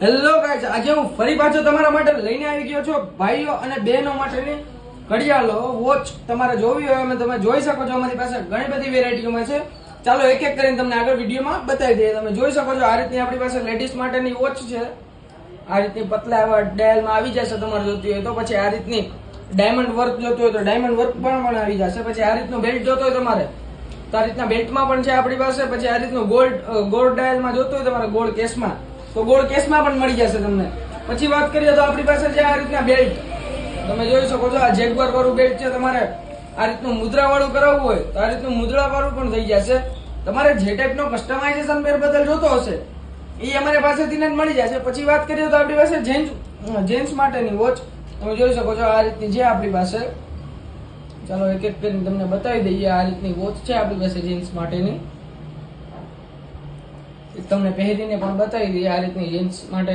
Hello guys, આજે હું ફરી પાછો તમારા માટે લઈને આવી ગયો છું ભાઈઓ અને બહેનો માટેની ઘડિયાળો વોચ. તમારે જોવી હોય અમે તમે જોઈ શકો છો. અમારી પાસે ઘણી બધી વેરાયટીઓમાં છે. ચાલો એક એક કરીને તમને આગળ વિડીયોમાં બતાવી દઈએ. તમે જોઈ શકો છો આ રીતની આપણી પાસે લેડીઝ માટેની વોચ છે. આ રીતની પતલા એવા ડાયલમાં આવી જશે. તમારે જોતી હોય તો પછી આ રીતની ડાયમંડ વર્ક જોતું હોય તો ડાયમંડ વર્ક પણ આવી જશે. પછી આ રીતનું બેલ્ટ જોતો હોય તમારે તો આ રીતના બેલ્ટમાં પણ છે આપણી પાસે. પછી આ રીતનું ગોલ્ડ ડાયલમાં જોતું હોય તમારે ગોલ્ડ કેસમાં તો ગોલ્ડ કેસમાં પણ મળી જશે તમને. પછી વાત કરીએ તો આપણી પાસે છે આ રીતના બેલ્ટ. તમે જોઈ શકો છો આ જેગવાર વાળું બેલ્ટ છે. તમારે આ રીતનું મુદ્રા વાળું કરાવવું હોય તો આ રીતનું મુદ્રા વાળું પણ થઈ જશે. તમારે જે ટાઈપનો કસ્ટમાઇઝેશન બદલ જોતો હશે એ અમારી પાસેથી જ મળી જશે. પછી વાત કરીએ તો આપણી પાસે જેન્ટ્સ માટેની વોચ તમે જોઈ શકો છો આ રીતની છે આપણી પાસે. ચાલો એક એક કરીને તમને બતાવી દઈએ. આ રીતની વોચ છે આપણી પાસે જેન્ટ્સ માટેની. તમને પહેરીને પણ બતાવી દઈએ આ રીતની જેન્ટ્સ માટે